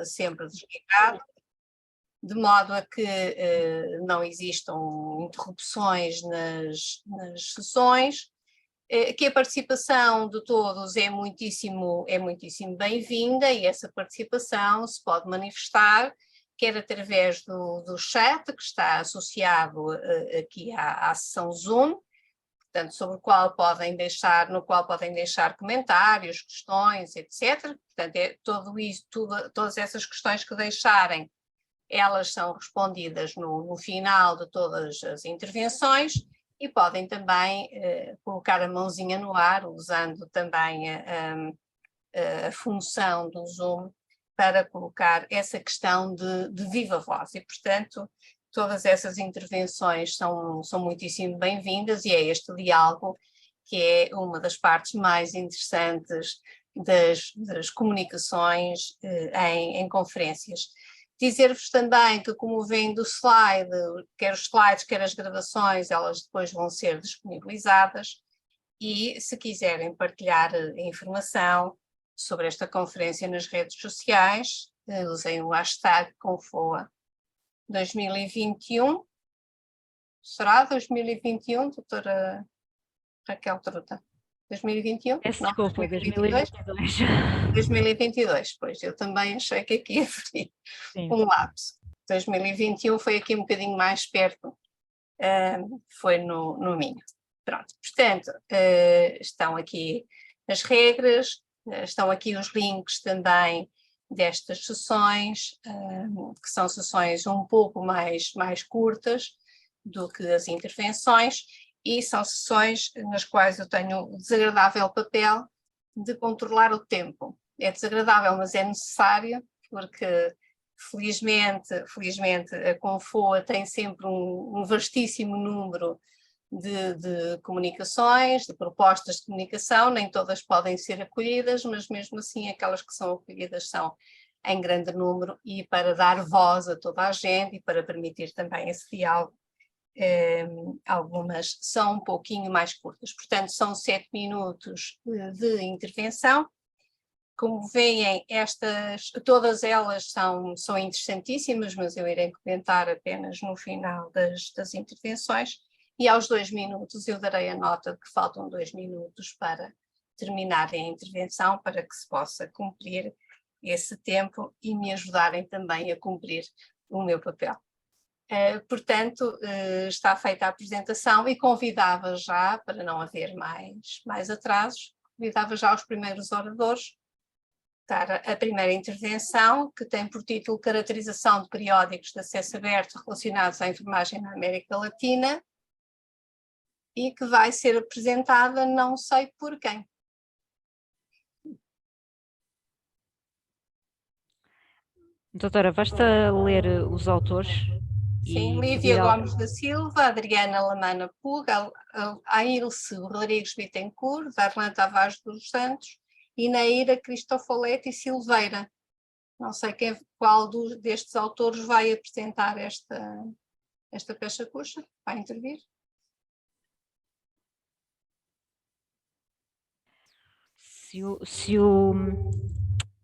sempre desligado, de modo a que não existam interrupções nas sessões, que a participação de todos é muitíssimo bem-vinda, e essa participação se pode manifestar quer através do chat que está associado aqui à sessão Zoom, portanto, no qual podem deixar comentários, questões, etc. Portanto, todas essas questões que deixarem, elas são respondidas no final de todas as intervenções, e podem também colocar a mãozinha no ar, usando também a função do Zoom para colocar essa questão de viva voz. E, portanto, todas essas intervenções são muitíssimo bem-vindas, e é este diálogo que é uma das partes mais interessantes das comunicações em conferências. Dizer-vos também que, como vem do slide, quer os slides, quer as gravações, elas depois vão ser disponibilizadas, e se quiserem partilhar informação sobre esta conferência nas redes sociais, usem o hashtag Confoa 2021. Será 2021, doutora Raquel Truta? 2021? Desculpa, 2022. 2022, pois, eu também achei que aqui haveria um lapso. 2021 foi aqui um bocadinho mais perto, foi no Minho. Pronto, portanto, estão aqui as regras, estão aqui os links também destas sessões, que são sessões um pouco mais curtas do que as intervenções, e são sessões nas quais eu tenho o desagradável papel de controlar o tempo. É desagradável, mas é necessário, porque felizmente a Confoa tem sempre um vastíssimo número de comunicações, de propostas de comunicação. Nem todas podem ser acolhidas, mas mesmo assim aquelas que são acolhidas são em grande número, e para dar voz a toda a gente e para permitir também esse diálogo, algumas são um pouquinho mais curtas. Portanto, são 7 minutos de intervenção. Como veem, todas elas são interessantíssimas, mas eu irei comentar apenas no final das intervenções, e aos 2 minutos eu darei a nota de que faltam 2 minutos para terminarem a intervenção, para que se possa cumprir esse tempo e me ajudarem também a cumprir o meu papel. Portanto, está feita a apresentação, e convidava já, para não haver mais atrasos, convidava já os primeiros oradores para a primeira intervenção, que tem por título Caracterização de periódicos de acesso aberto relacionados à enfermagem na América Latina, e que vai ser apresentada não sei por quem. Doutora, basta ler os autores. Sim, Lívia Gomes da Silva, Adriana Lamana Puga, Ailce Rodrigues Bittencourt, Darlan Tavares dos Santos e Naira Cristofoletti Silveira. Não sei qual destes autores vai apresentar esta peça curta, vai intervir.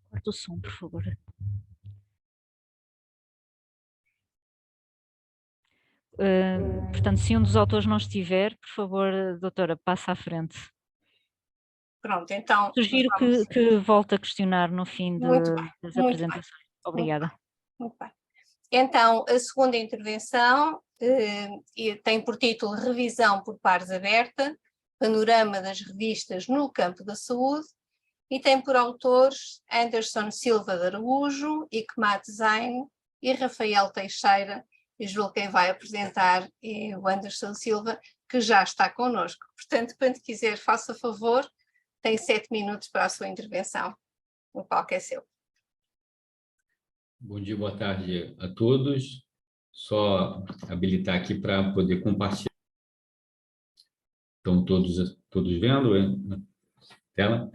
Corta o som, por favor. Portanto, se um dos autores não estiver, por favor, doutora, passa à frente. Pronto, então... Sugiro que volte a questionar no fim das apresentações. Bem. Obrigada. Muito bem. Então, a segunda intervenção tem por título Revisão por pares aberta, panorama das revistas no campo da saúde, e tem por autores Anderson Silva de Araújo, Ikmat Zain e Rafael Teixeira, e julgo que quem vai apresentar é o Anderson Silva, que já está connosco. Portanto, quando quiser, faça favor, tem 7 minutos para a sua intervenção. O palco é seu. Bom dia, boa tarde a todos. Só habilitar aqui para poder compartilhar. Estão todos vendo a tela?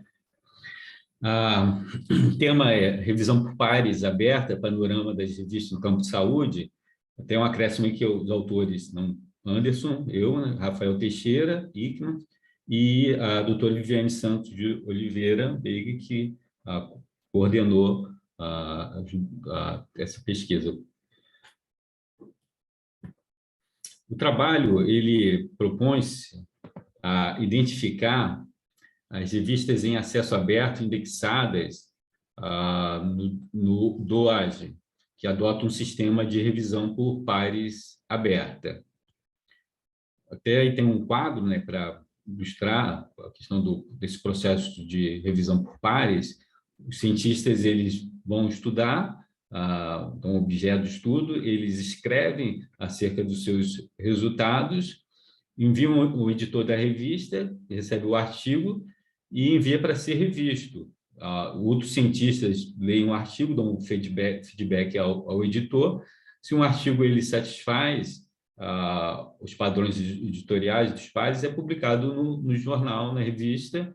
O tema é revisão por pares aberta, panorama das revistas no campo de saúde. Tem um acréscimo aqui, os autores, Anderson, eu, né, Rafael Teixeira, Ikman, e a doutora Viviane Santos de Oliveira, que coordenou essa pesquisa. O trabalho ele propõe-se a identificar as revistas em acesso aberto indexadas no DOAJ, que adota um sistema de revisão por pares aberta. Até aí tem um quadro, né, para ilustrar a questão desse processo de revisão por pares. Os cientistas eles vão estudar um objeto de estudo, eles escrevem acerca dos seus resultados, enviam o editor da revista, recebe o artigo e envia para ser revisto. Outros cientistas leem o artigo, dão um feedback ao editor. Se um artigo ele satisfaz os padrões editoriais dos pares, é publicado no jornal, na revista.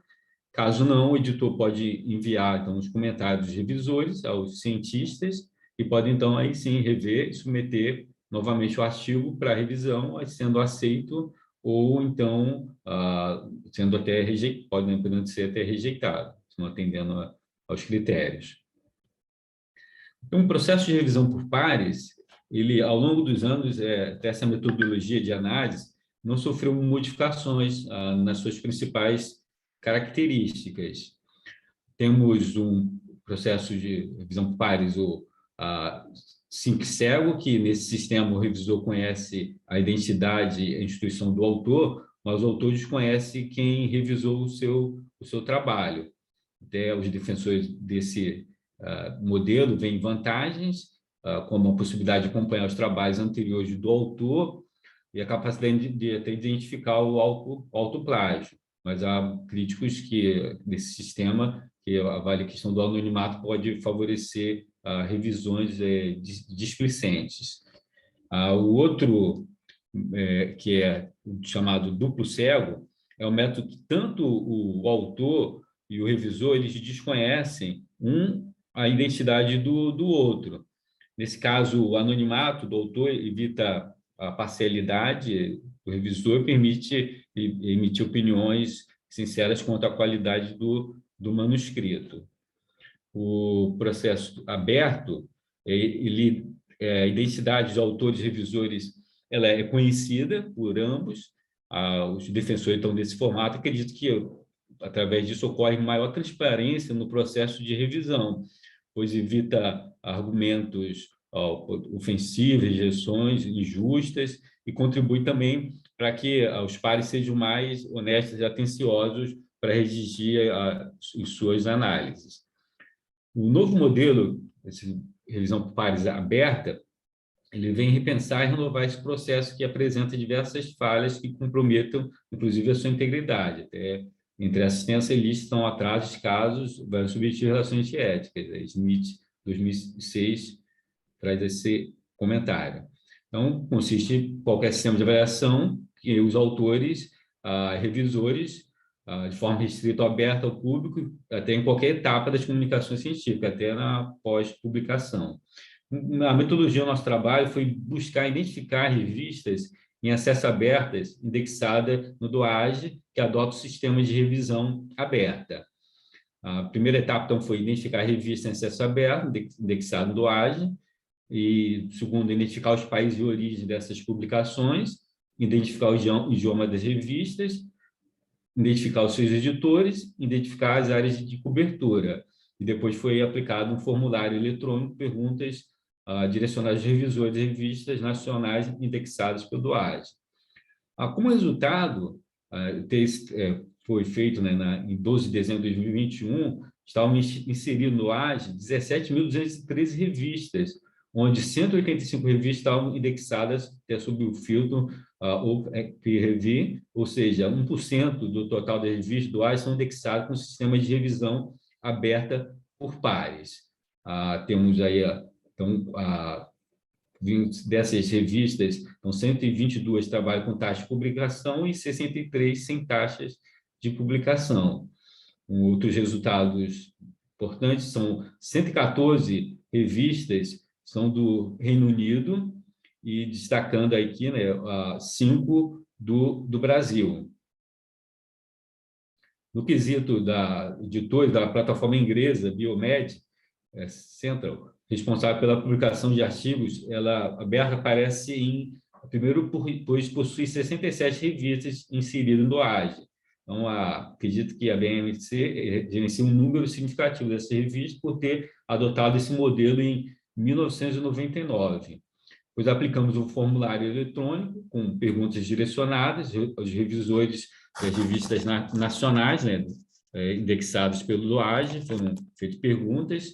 Caso não, o editor pode enviar então, os comentários dos revisores aos cientistas e pode, então, aí sim, rever e submeter novamente o artigo para revisão, sendo aceito ou, então, sendo até rejeitado, podendo ser até rejeitado, não atendendo aos critérios. Então, o processo de revisão por pares, ele, ao longo dos anos, essa metodologia de análise não sofreu modificações nas suas principais características. Temos um processo de revisão por pares, o SYNC-SEGO, que nesse sistema o revisor conhece a identidade e a instituição do autor, mas o autor desconhece quem revisou o seu trabalho. Até os defensores desse modelo veem vantagens, como a possibilidade de acompanhar os trabalhos anteriores do autor e a capacidade de até identificar o autoplágio. Mas há críticos que, nesse sistema, que avalia a questão do anonimato pode favorecer revisões displicentes. O outro, que é chamado duplo cego, é um método que tanto o autor e o revisor eles desconhecem a identidade do outro. Nesse caso, o anonimato do autor evita a parcialidade, o revisor permite emitir opiniões sinceras quanto à qualidade do manuscrito. O processo aberto, a identidade dos autores e revisores ela é conhecida por ambos. Os defensores então, desse formato acreditam que, através disso, ocorre maior transparência no processo de revisão, pois evita argumentos ofensivos, rejeições injustas e contribui também para que os pares sejam mais honestos e atenciosos para redigir em suas análises. O novo modelo, essa revisão por pares aberta, ele vem repensar e renovar esse processo que apresenta diversas falhas que comprometam, inclusive, a sua integridade. Entre essas tem essa lista, estão atrás dos casos submetidos a relações éticas. A Smith, 2006, traz esse comentário. Então, consiste em qualquer sistema de avaliação que os autores, revisores, de forma restrita ou aberta ao público, até em qualquer etapa das comunicações científicas, até na pós-publicação. A metodologia do nosso trabalho foi buscar identificar revistas em acesso abertas, indexadas no DOAJ, que adota o sistema de revisão aberta. A primeira etapa, então, foi identificar a revista em acesso aberto, indexada no DOAJ, e, segundo, identificar os países de origem dessas publicações, identificar o idioma das revistas, identificar os seus editores, identificar as áreas de cobertura. E depois foi aplicado um formulário eletrônico, perguntas direcionadas aos revisores de revistas nacionais indexadas pelo DOAJ. Como resultado, foi feito em 12 de dezembro de 2021, estavam inseridos no DOAJ 17.213 revistas, onde 185 revistas estavam indexadas até sob o filtro peer review, ou seja, 1% do total das revistas do DOAJ são indexadas com o sistema de revisão aberta por pares. Temos aí, então, dessas revistas, então, 122 trabalham com taxa de publicação e 63 sem taxas de publicação. Outros resultados importantes são 114 revistas são do Reino Unido e destacando aqui 5 do Brasil. No quesito da editores da plataforma inglesa Biomed, Central, responsável pela publicação de artigos, aberta aparece primeiro, pois possui 67 revistas inseridas no AGE. Então, acredito que a BMC gerencia um número significativo dessas revistas por ter adotado esse modelo em 1999, pois aplicamos um formulário eletrônico com perguntas direcionadas aos revisores das revistas nacionais, né, indexados pelo AGE, foram feitas perguntas,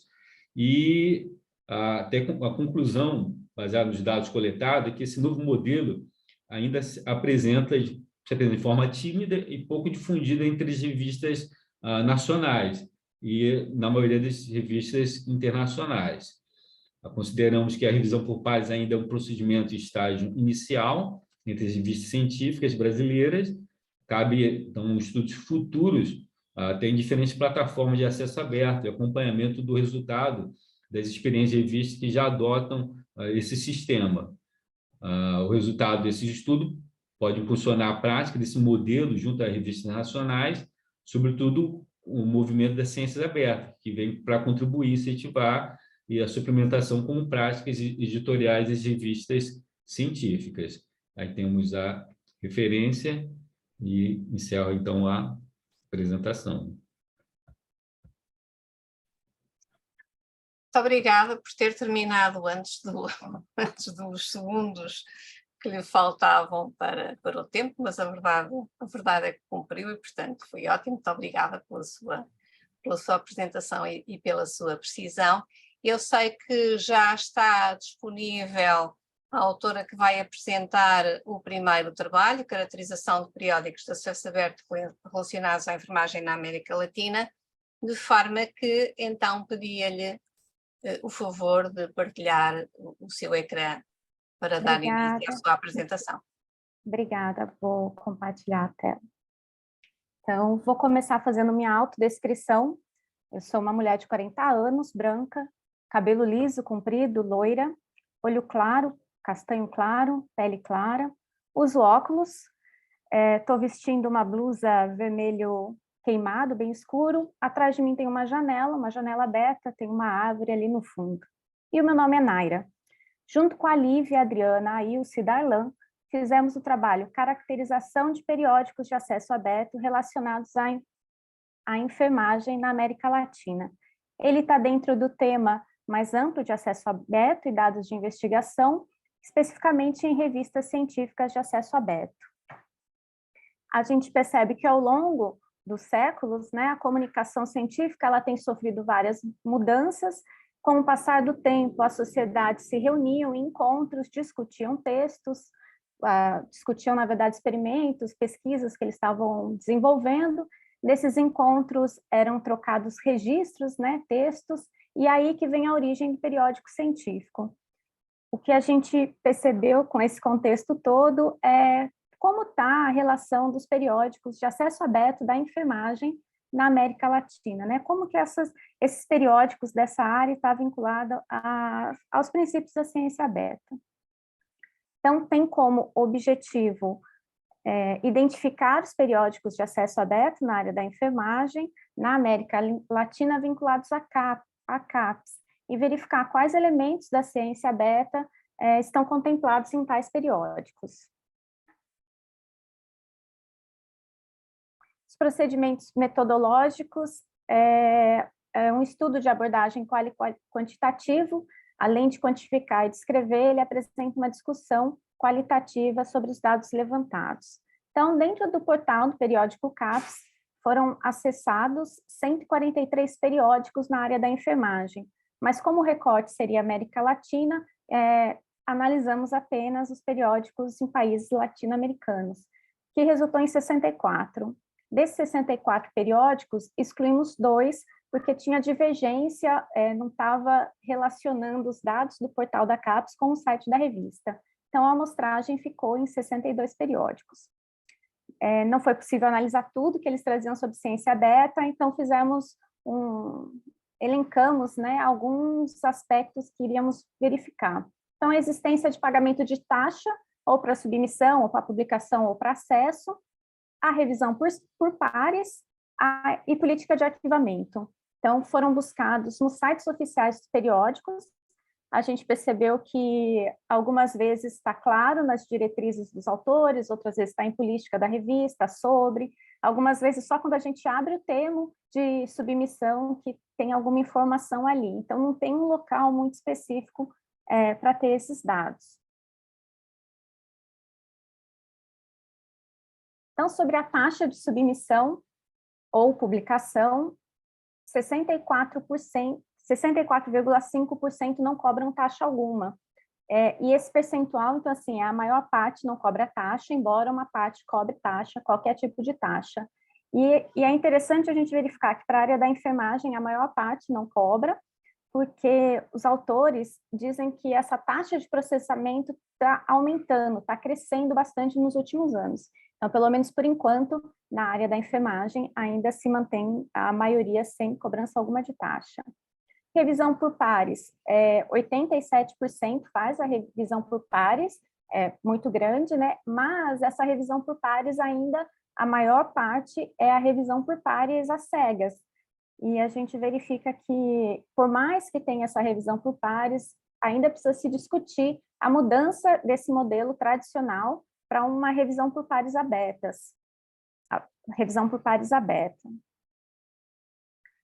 e até a conclusão, baseada nos dados coletados, é que esse novo modelo ainda se apresenta de forma tímida e pouco difundida entre as revistas nacionais e na maioria das revistas internacionais. Consideramos que a revisão por pares ainda é um procedimento em estágio inicial entre as revistas científicas brasileiras. Cabe, então, estudos futuros tem diferentes plataformas de acesso aberto e acompanhamento do resultado das experiências de revistas que já adotam esse sistema. O resultado desse estudo pode impulsionar a prática desse modelo junto às revistas nacionais, sobretudo o movimento das ciências abertas, que vem para contribuir, incentivar e a suplementação como práticas editoriais das revistas científicas. Aí temos a referência e encerro, então, a apresentação. Muito obrigada por ter terminado antes dos segundos que lhe faltavam para o tempo, mas a verdade é que cumpriu e, portanto, foi ótimo. Muito obrigada pela sua apresentação e pela sua precisão. Eu sei que já está disponível a autora que vai apresentar o primeiro trabalho, Caracterização de periódicos de acesso aberto relacionados à enfermagem na América Latina, de forma que, então, pedia-lhe o favor de partilhar o seu ecrã para dar início à sua apresentação. Obrigada, vou compartilhar a tela. Então, vou começar fazendo minha autodescrição. Eu sou uma mulher de 40 anos, branca, cabelo liso, comprido, loira, olho claro, castanho claro, pele clara, uso óculos, estou vestindo uma blusa vermelho queimado, bem escuro. Atrás de mim tem uma janela aberta, tem uma árvore ali no fundo. E o meu nome é Naira. Junto com a Lívia, a Adriana, a Ilse e a Darlan, fizemos o trabalho Caracterização de periódicos de acesso aberto relacionados à enfermagem na América Latina. Ele está dentro do tema mais amplo de acesso aberto e dados de investigação, especificamente em revistas científicas de acesso aberto. A gente percebe que ao longo dos séculos, né, a comunicação científica ela tem sofrido várias mudanças. Com o passar do tempo, as sociedades se reuniam em encontros, discutiam textos, discutiam, na verdade, experimentos, pesquisas que eles estavam desenvolvendo. Nesses encontros eram trocados registros, né, textos, e aí que vem a origem do periódico científico. O que a gente percebeu com esse contexto todo é como está a relação dos periódicos de acesso aberto da enfermagem na América Latina, né? Como que esses periódicos dessa área estão vinculados aos princípios da ciência aberta. Então, tem como objetivo identificar os periódicos de acesso aberto na área da enfermagem na América Latina vinculados à CAPES e verificar quais elementos da ciência aberta estão contemplados em tais periódicos. Os procedimentos metodológicos é um estudo de abordagem quantitativo, além de quantificar e descrever, ele apresenta uma discussão qualitativa sobre os dados levantados. Então, dentro do portal do periódico CAPES, foram acessados 143 periódicos na área da enfermagem, mas como o recorte seria América Latina, analisamos apenas os periódicos em países latino-americanos, que resultou em 64. Desses 64 periódicos, excluímos 2, porque tinha divergência, não estava relacionando os dados do portal da CAPES com o site da revista. Então, a amostragem ficou em 62 periódicos. Não foi possível analisar tudo que eles traziam sobre ciência aberta, então elencamos, né, alguns aspectos que iríamos verificar. Então, a existência de pagamento de taxa, ou para submissão, ou para publicação, ou para acesso, a revisão por pares e política de arquivamento. Então, foram buscados nos sites oficiais dos periódicos. A gente percebeu que algumas vezes está claro nas diretrizes dos autores, outras vezes está em política da revista, sobre, algumas vezes só quando a gente abre o termo de submissão que tem alguma informação ali. Então, não tem um local muito específico para ter esses dados. Então, sobre a taxa de submissão ou publicação, 64,5% não cobram taxa alguma. E esse percentual, então, assim, a maior parte não cobra taxa, embora uma parte cobre taxa, qualquer tipo de taxa. E é interessante a gente verificar que para a área da enfermagem, a maior parte não cobra, porque os autores dizem que essa taxa de processamento está aumentando, está crescendo bastante nos últimos anos. Então, pelo menos por enquanto, na área da enfermagem, ainda se mantém a maioria sem cobrança alguma de taxa. Revisão por pares, 87% faz a revisão por pares, é muito grande, né? Mas essa revisão por pares ainda, a maior parte é a revisão por pares às cegas. E a gente verifica que, por mais que tenha essa revisão por pares, ainda precisa se discutir a mudança desse modelo tradicional para uma revisão por pares abertas. A revisão por pares aberta.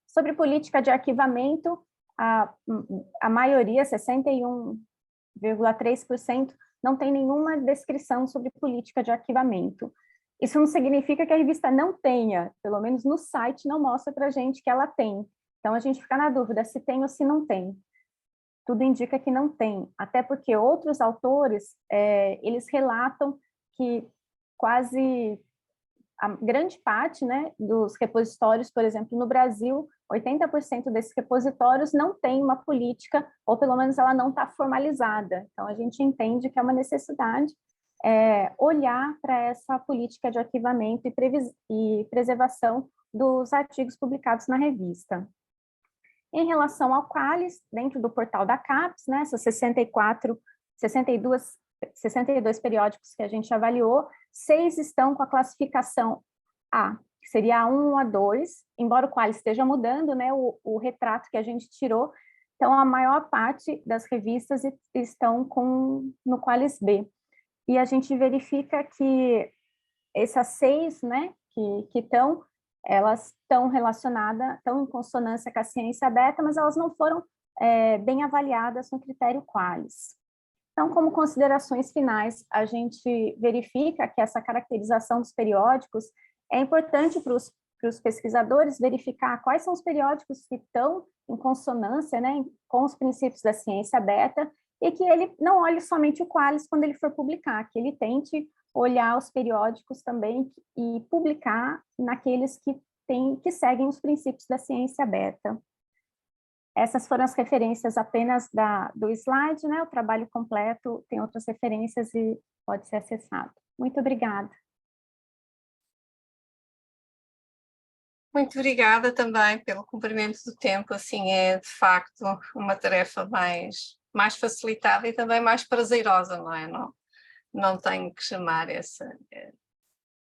Sobre política de arquivamento, a maioria, 61,3%, não tem nenhuma descrição sobre política de arquivamento. Isso não significa que a revista não tenha, pelo menos no site não mostra para a gente que ela tem. Então, a gente fica na dúvida se tem ou se não tem. Tudo indica que não tem, até porque outros autores, eles relatam que quase a grande parte, né, dos repositórios, por exemplo, no Brasil, 80% desses repositórios não tem uma política, ou pelo menos ela não está formalizada. Então, a gente entende que é uma necessidade olhar para essa política de arquivamento e preservação dos artigos publicados na revista. Em relação ao Qualis, dentro do portal da CAPES, né, essas 62 periódicos que a gente avaliou, 6 estão com a classificação A, que seria A1, A2, embora o Qualis esteja mudando, né, o retrato que a gente tirou, então a maior parte das revistas estão no Qualis B. E a gente verifica que essas 6, né, que estão, elas estão relacionadas, estão em consonância com a ciência aberta, mas elas não foram bem avaliadas no critério Qualis. Então, como considerações finais, a gente verifica que essa caracterização dos periódicos é importante para os pesquisadores verificar quais são os periódicos que estão em consonância, né, com os princípios da ciência aberta, e que ele não olhe somente o Qualis quando ele for publicar, que ele tente olhar os periódicos também e publicar naqueles que seguem os princípios da ciência aberta. Essas foram as referências apenas do slide, né? O trabalho completo tem outras referências e pode ser acessado. Muito obrigada. Muito obrigada também pelo cumprimento do tempo, assim é de facto uma tarefa mais facilitada e também mais prazerosa, não é? Não tenho que chamar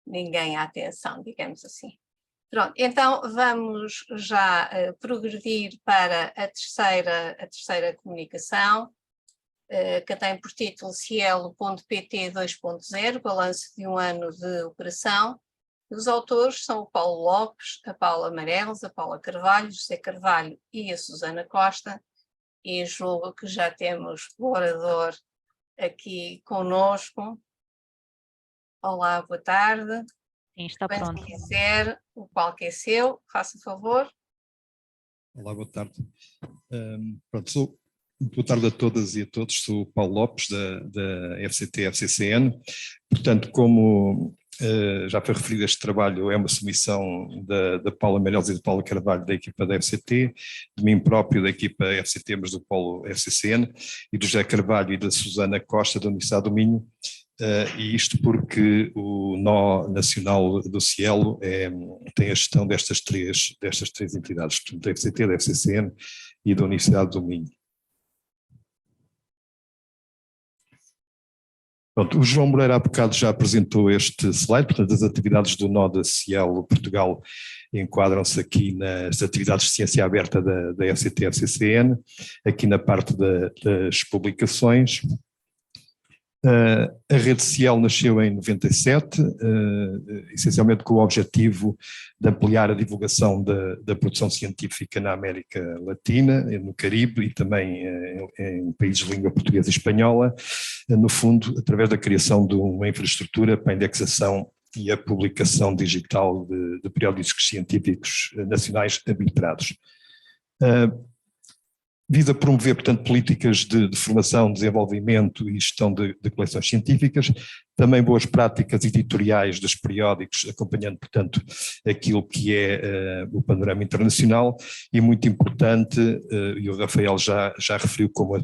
ninguém à atenção, digamos assim. Pronto, então vamos já progredir para a terceira comunicação, que tem por título Cielo.pt 2.0, balanço de um ano de operação. Os autores são o Paulo Lopes, a Paula Amarelos, a Paula Carvalho, José Carvalho e a Susana Costa, e julgo que já temos o orador aqui conosco. Olá, boa tarde. Sim, está pronto. Quando quiser, o palco é seu, faça favor. Olá, boa tarde. Boa tarde a todas e a todos, sou o Paulo Lopes da FCT-FCCN. Portanto, como já foi referido, este trabalho é uma submissão da Paula Amarelos e da Paula Carvalho da equipa da FCT, de mim próprio da equipa FCT, mas do Polo FCCN, e do José Carvalho e da Susana Costa da Universidade do Minho, e isto porque o nó nacional do Cielo tem a gestão destas três entidades, portanto, da FCT, da FCCN e da Universidade do Minho. Pronto, o João Moreira há bocado já apresentou este slide, portanto as atividades do nó da Cielo Portugal enquadram-se aqui nas atividades de ciência aberta da FCT-FCCN, aqui na parte das publicações. A rede Cielo nasceu em 97, essencialmente com o objetivo de ampliar a divulgação da produção científica na América Latina, no Caribe e também em países de língua portuguesa e espanhola, no fundo, através da criação de uma infraestrutura para a indexação e a publicação digital de periódicos científicos nacionais arbitrados. Visa promover, portanto, políticas de formação, desenvolvimento e gestão de coleções científicas, também boas práticas editoriais dos periódicos, acompanhando, portanto, aquilo que é o panorama internacional, e muito importante, e o Rafael já referiu como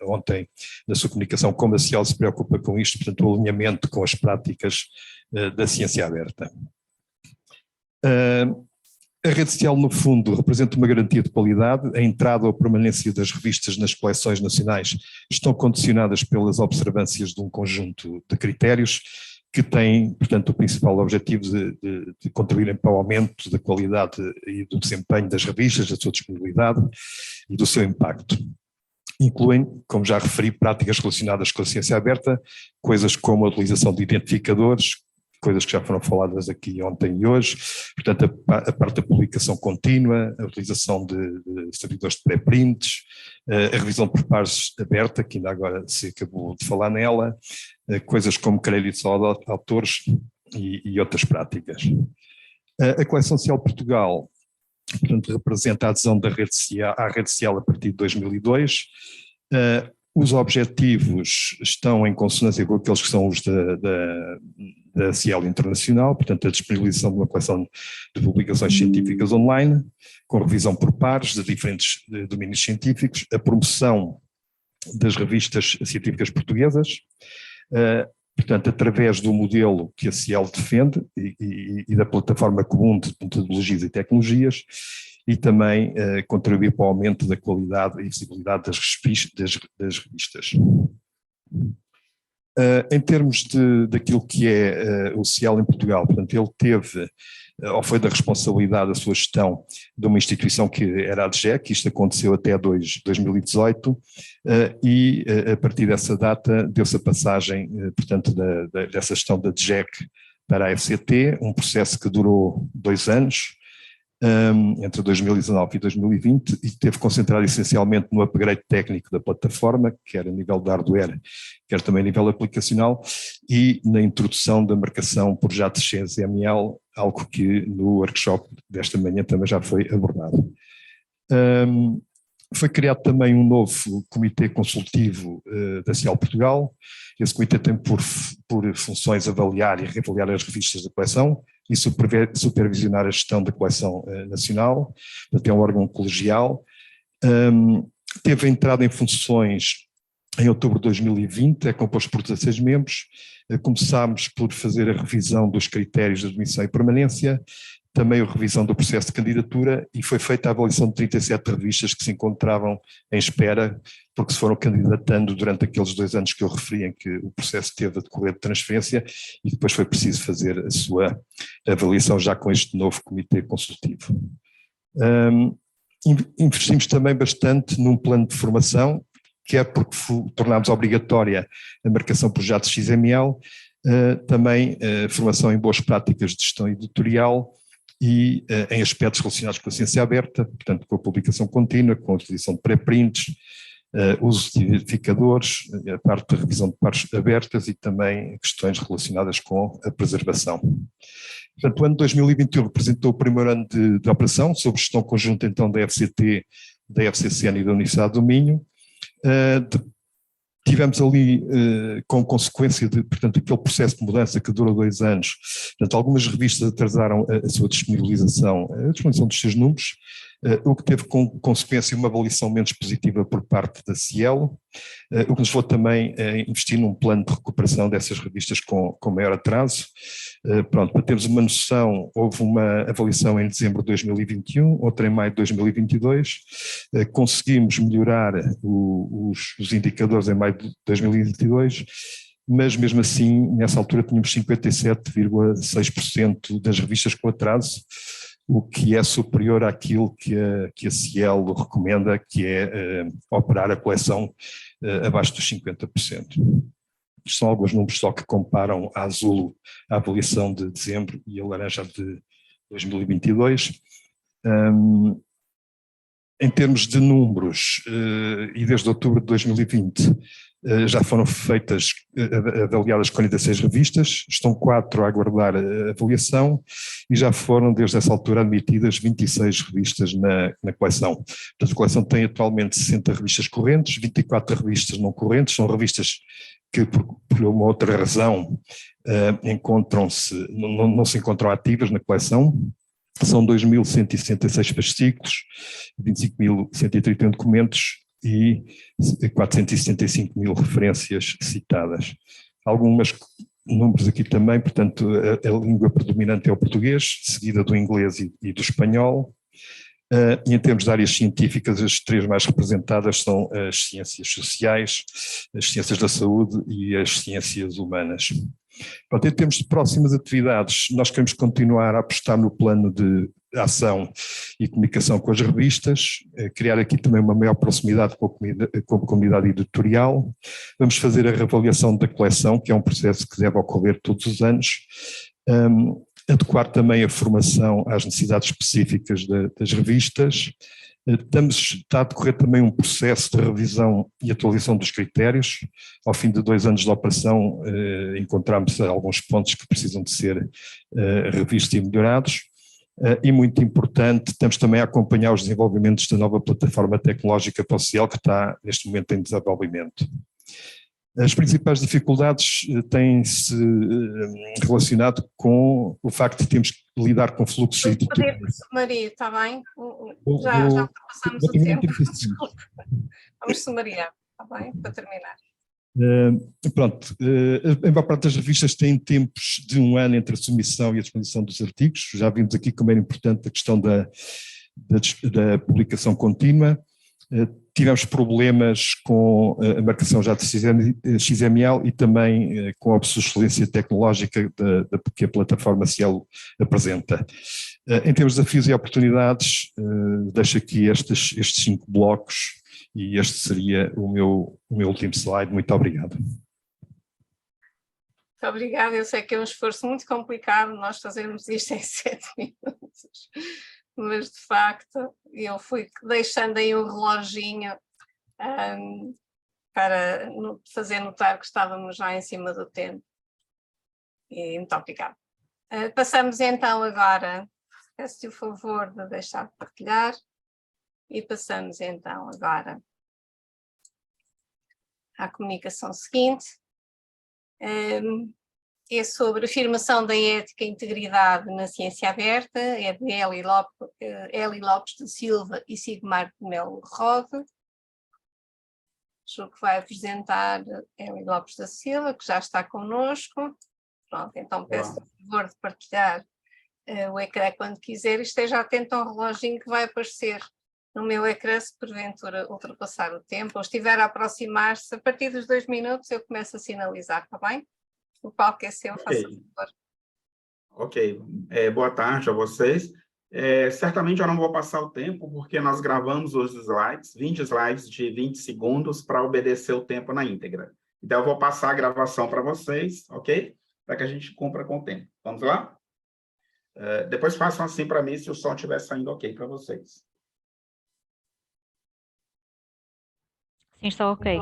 ontem na sua comunicação, como a Cielo se preocupa com isto, portanto, o alinhamento com as práticas da ciência aberta. A rede Cielo, no fundo, representa uma garantia de qualidade. A entrada ou a permanência das revistas nas coleções nacionais estão condicionadas pelas observâncias de um conjunto de critérios que têm, portanto, o principal objetivo de contribuírem para o aumento da qualidade e do desempenho das revistas, da sua disponibilidade e do seu impacto. Incluem, como já referi, práticas relacionadas com a ciência aberta, coisas como a utilização de identificadores, coisas que já foram faladas aqui ontem e hoje, portanto a parte da publicação contínua, a utilização de servidores de pré-prints, a revisão por pares aberta, que ainda agora se acabou de falar nela, coisas como créditos aos autores e outras práticas. A coleção Cielo Portugal, portanto, representa a adesão à rede Cielo a partir de 2002, os objetivos estão em consonância com aqueles que são os da Cielo Internacional, portanto a disponibilização de uma coleção de publicações científicas online, com revisão por pares de diferentes domínios científicos, a promoção das revistas científicas portuguesas, portanto através do modelo que a Cielo defende e da plataforma comum de metodologias e tecnologias, e também contribuir para o aumento da qualidade e visibilidade das revistas. Em termos daquilo que é o Cielo em Portugal, portanto, ele teve, ou foi da responsabilidade da sua gestão de uma instituição que era a DGEC, isto aconteceu até 2018, e a partir dessa data deu-se a passagem, portanto, dessa gestão da DGEC para a FCT, um processo que durou 2 anos, entre 2019 e 2020, e teve concentrado essencialmente no upgrade técnico da plataforma, quer a nível de hardware, quer também a nível aplicacional, e na introdução da marcação por jatos XML, algo que no workshop desta manhã também já foi abordado. Foi criado também um novo comitê consultivo da Cielo Portugal. Esse comitê tem por funções avaliar e reavaliar as revistas da coleção e supervisionar a gestão da coleção nacional, portanto é um órgão colegial. Teve entrada em funções em outubro de 2020, é composto por 16 membros. Começámos por fazer a revisão dos critérios de admissão e permanência, também a revisão do processo de candidatura, e foi feita a avaliação de 37 revistas que se encontravam em espera, porque se foram candidatando durante aqueles 2 anos que eu referi, em que o processo teve a decorrer de transferência, e depois foi preciso fazer a sua avaliação já com este novo comitê consultivo. Investimos também bastante num plano de formação, quer porque tornámos obrigatória a marcação por jatos XML, também formação em boas práticas de gestão editorial e em aspectos relacionados com a ciência aberta, portanto com a publicação contínua, com a utilização de pré-prints, uso de identificadores, a parte da revisão de pares abertas e também questões relacionadas com a preservação. Portanto, o ano de 2021 representou o primeiro ano de operação, sob gestão conjunta então da FCT, da FCCN e da Universidade do Minho. Tivemos ali, com consequência de, portanto, aquele processo de mudança que durou 2 anos, portanto, algumas revistas atrasaram a sua disponibilização dos seus números, o que teve como consequência uma avaliação menos positiva por parte da Cielo, o que nos levou também a investir num plano de recuperação dessas revistas com maior atraso. Pronto, para termos uma noção, houve uma avaliação em dezembro de 2021, outra em maio de 2022, conseguimos melhorar os indicadores em maio de 2022, mas mesmo assim, nessa altura tínhamos 57,6% das revistas com atraso, o que é superior àquilo que a Cielo recomenda, que é operar a coleção abaixo dos 50%. Isto são alguns números só que comparam a azul a avaliação de dezembro e a laranja de 2022. Em termos de números, e desde outubro de 2020, já foram avaliadas 46 revistas, estão 4 a aguardar a avaliação e já foram, desde essa altura, admitidas 26 revistas na coleção. Portanto, a coleção tem atualmente 60 revistas correntes, 24 revistas não correntes, são revistas que, por uma outra razão, não se encontram ativas na coleção. São 2.166 fascículos, 25.131 documentos e 475.000 referências citadas. Alguns números aqui também, portanto, a língua predominante é o português, seguida do inglês e do espanhol. E em termos de áreas científicas, as 3 mais representadas são as ciências sociais, as ciências da saúde e as ciências humanas. Pronto, em termos de próximas atividades, nós queremos continuar a apostar no plano de ação e comunicação com as revistas, criar aqui também uma maior proximidade com a comunidade editorial. Vamos fazer a reavaliação da coleção, que é um processo que deve ocorrer todos os anos. Adequar também a formação às necessidades específicas das revistas. Está a decorrer também um processo de revisão e atualização dos critérios. Ao fim de 2 anos de operação, encontramos alguns pontos que precisam de ser revistos e melhorados. E muito importante, estamos também a acompanhar os desenvolvimentos da nova plataforma tecnológica para o Cielo, que está neste momento em desenvolvimento. As principais dificuldades têm-se relacionado com o facto de termos que lidar com fluxos editoriais. Maria, está bem? Já ultrapassamos o tempo. Desculpa. Vamos sumariar, está bem? Para terminar. Pronto, a maior parte das revistas têm tempos de 1 ano entre a submissão e a disposição dos artigos. Já vimos aqui como era importante a questão da publicação contínua. Tivemos problemas com a marcação já de XML e também com a obsolescência tecnológica que a plataforma Cielo apresenta. Em termos de desafios e oportunidades, deixo aqui estes 5 blocos e este seria o meu último slide. Muito obrigado. Muito obrigada. Eu sei que é um esforço muito complicado nós fazermos isto em 7 minutos. Mas, de facto, eu fui deixando aí um reloginho para fazer notar que estávamos já em cima do tempo. E muito obrigada. Passamos então agora, peço-te o favor de deixar de partilhar, e passamos então agora à comunicação seguinte. É sobre afirmação da ética e integridade na ciência aberta, é de Eli Lopes de Silva e Sigmar de Melo Rode. Julgo que vai apresentar Eli Lopes da Silva, que já está connosco. Pronto, então peço o favor de partilhar o ecrã quando quiser e esteja atento ao reloginho que vai aparecer no meu ecrã se porventura ultrapassar o tempo ou estiver a aproximar-se. A partir dos 2 minutos eu começo a sinalizar, está bem? O palco é seu, faça favor. Ok, boa tarde a vocês. Certamente eu não vou passar o tempo, porque nós gravamos os slides, 20 slides de 20 segundos para obedecer o tempo na íntegra. Então eu vou passar a gravação para vocês, ok? Para que a gente cumpra com o tempo. Vamos lá? Depois façam assim para mim se o som estiver saindo ok para vocês. Sim, está ok.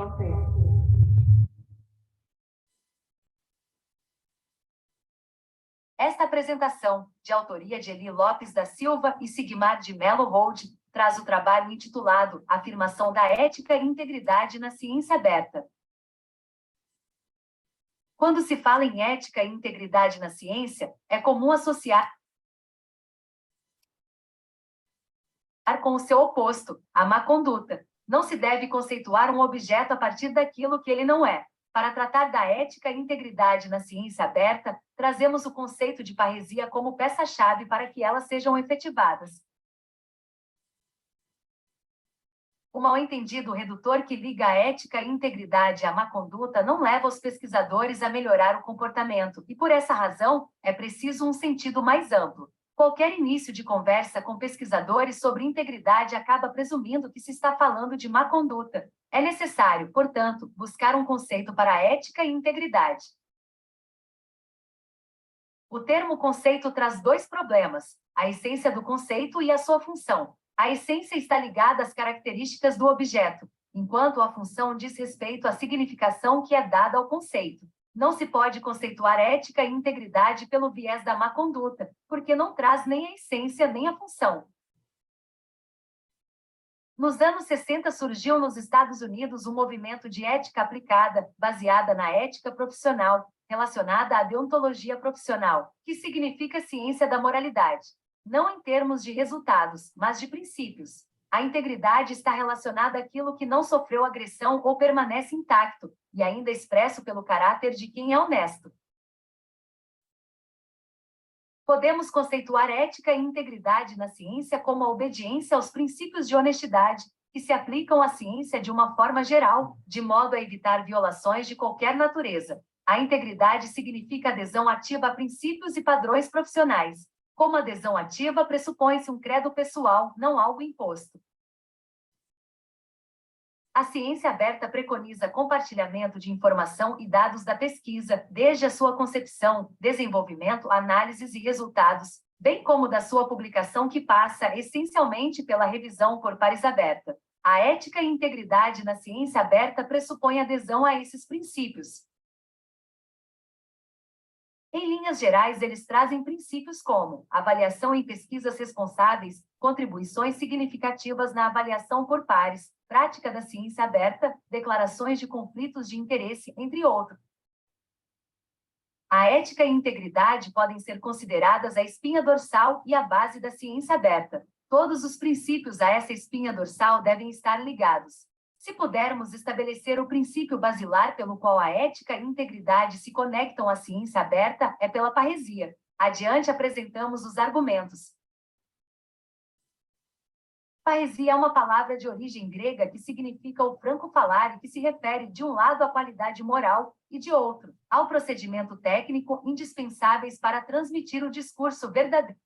Esta apresentação, de autoria de Eli Lopes da Silva e Sigmar de Melo Rode, traz o trabalho intitulado Afirmação da Ética e Integridade na Ciência Aberta. Quando se fala em ética e integridade na ciência, é comum associar com o seu oposto, a má conduta. Não se deve conceituar um objeto a partir daquilo que ele não é. Para tratar da ética e integridade na ciência aberta, trazemos o conceito de parresia como peça-chave para que elas sejam efetivadas. O mal-entendido redutor que liga a ética e integridade à má conduta não leva os pesquisadores a melhorar o comportamento, e por essa razão, é preciso um sentido mais amplo. Qualquer início de conversa com pesquisadores sobre integridade acaba presumindo que se está falando de má conduta. É necessário, portanto, buscar um conceito para a ética e integridade. O termo conceito traz dois problemas: a essência do conceito e a sua função. A essência está ligada às características do objeto, enquanto a função diz respeito à significação que é dada ao conceito. Não se pode conceituar ética e integridade pelo viés da má conduta, porque não traz nem a essência nem a função. Nos anos 60 surgiu nos Estados Unidos um movimento de ética aplicada, baseada na ética profissional, relacionada à deontologia profissional, que significa ciência da moralidade. Não em termos de resultados, mas de princípios. A integridade está relacionada àquilo que não sofreu agressão ou permanece intacto, e ainda expresso pelo caráter de quem é honesto. Podemos conceituar ética e integridade na ciência como a obediência aos princípios de honestidade, que se aplicam à ciência de uma forma geral, de modo a evitar violações de qualquer natureza. A integridade significa adesão ativa a princípios e padrões profissionais. Como adesão ativa, pressupõe-se um credo pessoal, não algo imposto. A ciência aberta preconiza compartilhamento de informação e dados da pesquisa, desde a sua concepção, desenvolvimento, análises e resultados, bem como da sua publicação, que passa essencialmente pela revisão por pares aberta. A ética e integridade na ciência aberta pressupõe adesão a esses princípios. Em linhas gerais, eles trazem princípios como avaliação em pesquisas responsáveis, contribuições significativas na avaliação por pares, prática da ciência aberta, declarações de conflitos de interesse, entre outros. A ética e a integridade podem ser consideradas a espinha dorsal e a base da ciência aberta. Todos os princípios a essa espinha dorsal devem estar ligados. Se pudermos estabelecer o princípio basilar pelo qual a ética e a integridade se conectam à ciência aberta, é pela parresia. Adiante apresentamos os argumentos. Parresia é uma palavra de origem grega que significa o franco falar e que se refere, de um lado, à qualidade moral e, de outro, ao procedimento técnico indispensáveis para transmitir o discurso verdadeiro.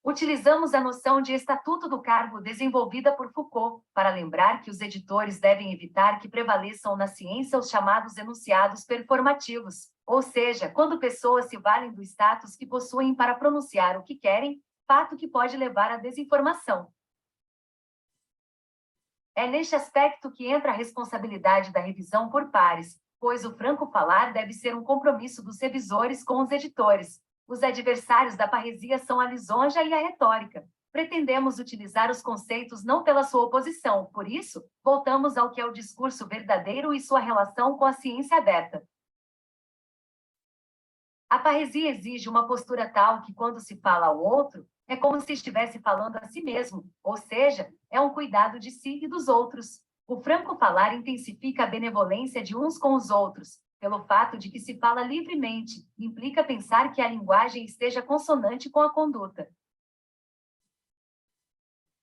Utilizamos a noção de estatuto do cargo desenvolvida por Foucault para lembrar que os editores devem evitar que prevaleçam na ciência os chamados enunciados performativos, ou seja, quando pessoas se valem do status que possuem para pronunciar o que querem, fato que pode levar à desinformação. É neste aspecto que entra a responsabilidade da revisão por pares, pois o franco falar deve ser um compromisso dos revisores com os editores. Os adversários da parresia são a lisonja e a retórica. Pretendemos utilizar os conceitos não pela sua oposição, por isso, voltamos ao que é o discurso verdadeiro e sua relação com a ciência aberta. A parresia exige uma postura tal que, quando se fala ao outro, é como se estivesse falando a si mesmo, ou seja, é um cuidado de si e dos outros. O franco falar intensifica a benevolência de uns com os outros, pelo fato de que se fala livremente, implica pensar que a linguagem esteja consonante com a conduta.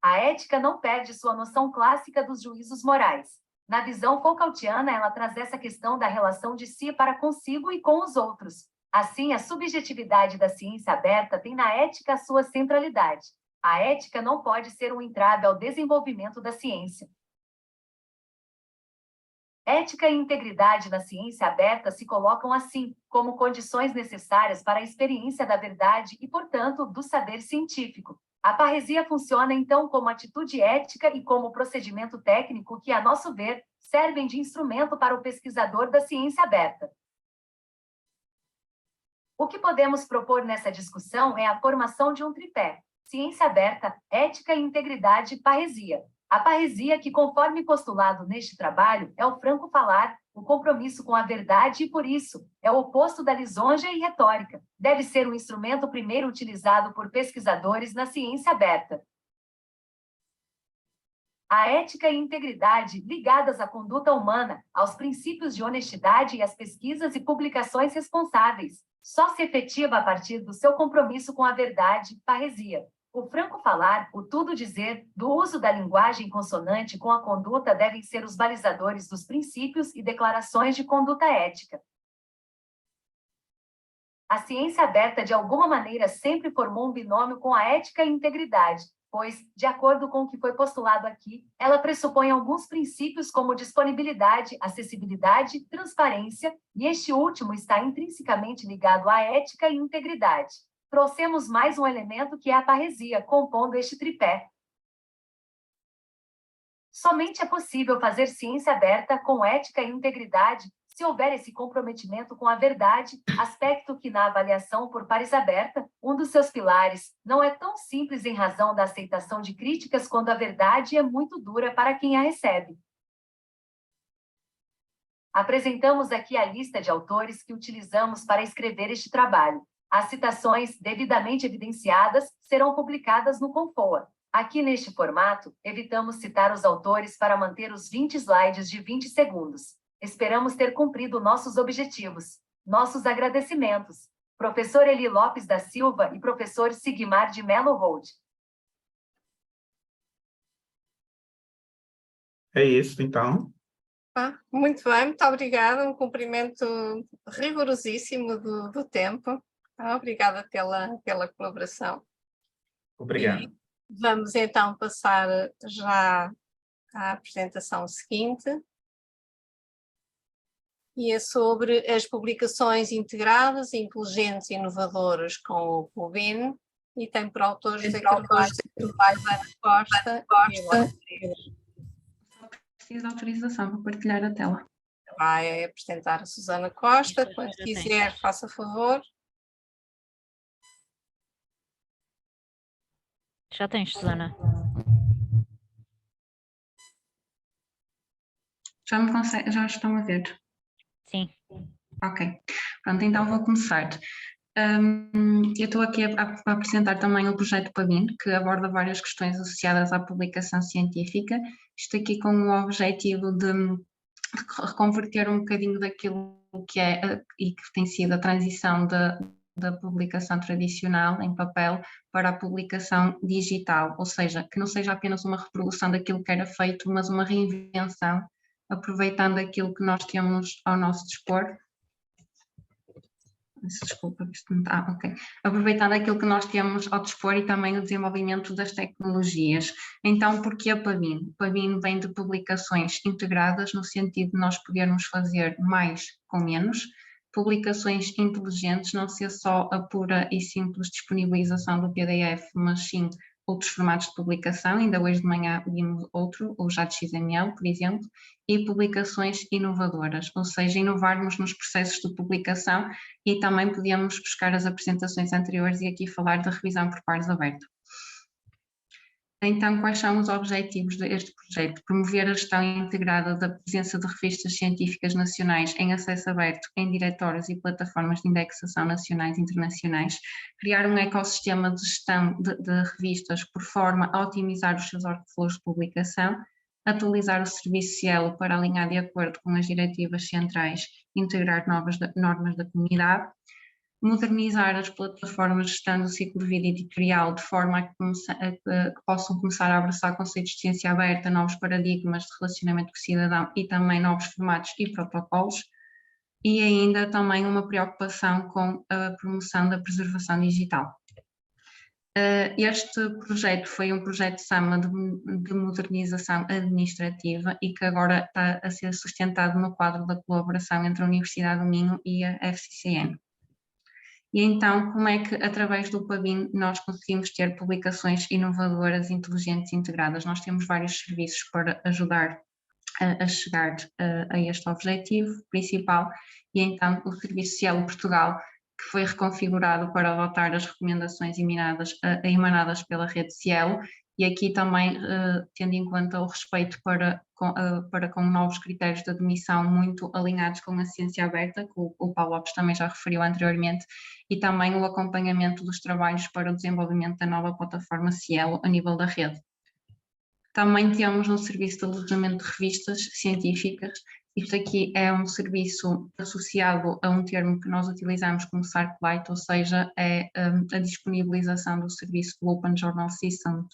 A ética não perde sua noção clássica dos juízos morais. Na visão Foucaultiana, ela traz essa questão da relação de si para consigo e com os outros. Assim, a subjetividade da ciência aberta tem na ética a sua centralidade. A ética não pode ser um entrave ao desenvolvimento da ciência. Ética e integridade na ciência aberta se colocam assim, como condições necessárias para a experiência da verdade e, portanto, do saber científico. A parresia funciona, então, como atitude ética e como procedimento técnico que, a nosso ver, servem de instrumento para o pesquisador da ciência aberta. O que podemos propor nessa discussão é a formação de um tripé: ciência aberta, ética e integridade e parresia. A parresia, que, conforme postulado neste trabalho, é o franco falar, o compromisso com a verdade e, por isso, é o oposto da lisonja e retórica. Deve ser um instrumento primeiro utilizado por pesquisadores na ciência aberta. A ética e integridade, ligadas à conduta humana, aos princípios de honestidade e às pesquisas e publicações responsáveis, só se efetiva a partir do seu compromisso com a verdade, parresia. O franco falar, o tudo dizer, do uso da linguagem consonante com a conduta devem ser os balizadores dos princípios e declarações de conduta ética. A ciência aberta, de alguma maneira, sempre formou um binômio com a ética e integridade, pois, de acordo com o que foi postulado aqui, ela pressupõe alguns princípios como disponibilidade, acessibilidade, transparência, e este último está intrinsecamente ligado à ética e integridade. Trouxemos mais um elemento que é a parresia, compondo este tripé. Somente é possível fazer ciência aberta com ética e integridade se houver esse comprometimento com a verdade, aspecto que na avaliação por pares aberta, um dos seus pilares, não é tão simples em razão da aceitação de críticas quando a verdade é muito dura para quem a recebe. Apresentamos aqui a lista de autores que utilizamos para escrever este trabalho. As citações devidamente evidenciadas serão publicadas no Confoa. Aqui neste formato, evitamos citar os autores para manter os 20 slides de 20 segundos. Esperamos ter cumprido nossos objetivos. Nossos agradecimentos. Professor Eli Lopes da Silva e professor Sigmar de Mello Hold. É isso, então. Muito bem, muito obrigada. Um cumprimento rigorosíssimo do tempo. Obrigada pela colaboração. Obrigado. E vamos então passar já à apresentação seguinte. E é sobre as publicações integradas, inteligentes e inovadoras com o BIN, e tem por autores José Carvalho, Ana Costa. Preciso de autorização para partilhar a tela. Vai apresentar a Susana Costa, quando quiser, faça favor. Já tens, Susana. Já estão a ver? Sim. Ok, pronto, então vou começar. Eu estou aqui a apresentar também o projeto PABIN, que aborda várias questões associadas à publicação científica. Isto aqui com o objetivo de reconverter um bocadinho daquilo que é e que tem sido a transição da publicação tradicional em papel para a publicação digital, ou seja, que não seja apenas uma reprodução daquilo que era feito, mas uma reinvenção, aproveitando aquilo que nós temos ao nosso dispor. Desculpa, isto não está, ok. Aproveitando aquilo que nós temos ao dispor e também o desenvolvimento das tecnologias. Então, por que a PABIN? PABIN vem de publicações integradas, no sentido de nós podermos fazer mais com menos, publicações inteligentes, não ser só a pura e simples disponibilização do PDF, mas sim outros formatos de publicação. Ainda hoje de manhã vimos outro, o JXML, por exemplo, e publicações inovadoras, ou seja, inovarmos nos processos de publicação, e também podíamos buscar as apresentações anteriores e aqui falar da revisão por pares aberta. Então, quais são os objetivos deste projeto? Promover a gestão integrada da presença de revistas científicas nacionais em acesso aberto em diretórios e plataformas de indexação nacionais e internacionais, criar um ecossistema de gestão de revistas por forma a otimizar os seus workflows de publicação, atualizar o serviço Cielo para alinhar de acordo com as diretivas centrais, integrar novas normas da comunidade, modernizar as plataformas de gestão do ciclo de vida editorial de forma a que possam começar a abraçar conceitos de ciência aberta, novos paradigmas de relacionamento com o cidadão e também novos formatos e protocolos, e ainda também uma preocupação com a promoção da preservação digital. Este projeto foi um projeto SAMA de modernização administrativa e que agora está a ser sustentado no quadro da colaboração entre a Universidade do Minho e a FCCN. E então, como é que, através do PABIN, nós conseguimos ter publicações inovadoras, inteligentes e integradas? Nós temos vários serviços para ajudar a chegar a este objetivo principal, e então o Serviço Cielo Portugal, que foi reconfigurado para adotar as recomendações emanadas pela rede Cielo, e aqui também tendo em conta o respeito para com novos critérios de admissão muito alinhados com a ciência aberta, que o Paulo Lopes também já referiu anteriormente, e também o acompanhamento dos trabalhos para o desenvolvimento da nova plataforma Cielo a nível da rede. Também temos um serviço de alojamento de revistas científicas, Isto aqui é um serviço associado a um termo que nós utilizamos como SARQLite, ou seja, é a disponibilização do serviço do Open Journal System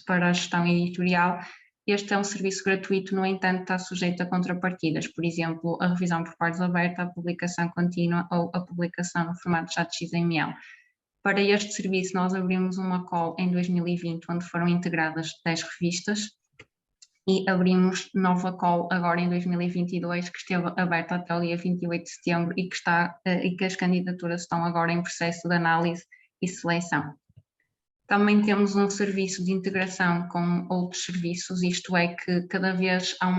para a gestão editorial. Este é um serviço gratuito, no entanto, está sujeito a contrapartidas, por exemplo, a revisão por pares aberta, a publicação contínua ou a publicação no formato .xml. Para este serviço, nós abrimos uma call em 2020, onde foram integradas 10 revistas, e abrimos nova call agora em 2022, que esteve aberta até o dia 28 de setembro e que as candidaturas estão agora em processo de análise e seleção. Também temos um serviço de integração com outros serviços, isto é que cada vez há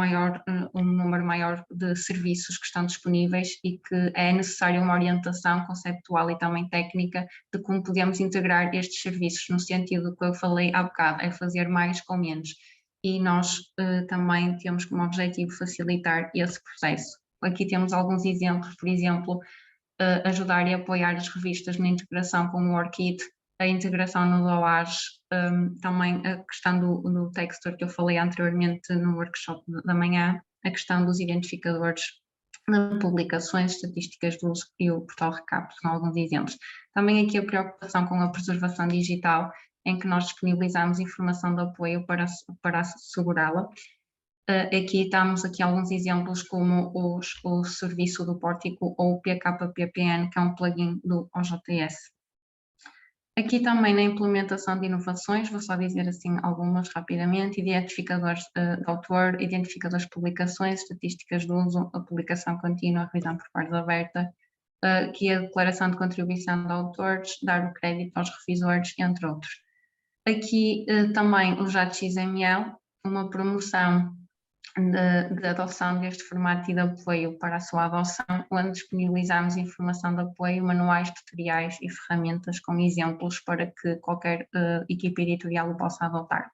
um número maior de serviços que estão disponíveis e que é necessária uma orientação conceptual e também técnica de como podemos integrar estes serviços, no sentido que eu falei há bocado, é fazer mais com menos. E nós também temos como objetivo facilitar esse processo. Aqui temos alguns exemplos, por exemplo, ajudar e apoiar as revistas na integração com o ORCID, a integração no DOAJ, também a questão do Textor que eu falei anteriormente no workshop da manhã, a questão dos identificadores de publicações, estatísticas do uso e o portal Recap, são alguns exemplos. Também aqui a preocupação com a preservação digital, em que nós disponibilizamos informação de apoio para assegurá-la. Aqui temos alguns exemplos como o serviço do Pórtico ou o PKPPN, que é um plugin do OJS. Aqui também na implementação de inovações, vou só dizer assim algumas rapidamente: identificadores de autor, identificadores de publicações, estatísticas de uso, a publicação contínua, a revisão por pares aberta, aqui a declaração de contribuição de autores, dar o crédito aos revisores, entre outros. Aqui também o JXML, uma promoção de adoção deste formato e de apoio para a sua adoção, onde disponibilizamos informação de apoio, manuais, tutoriais e ferramentas com exemplos para que qualquer equipe editorial o possa adotar.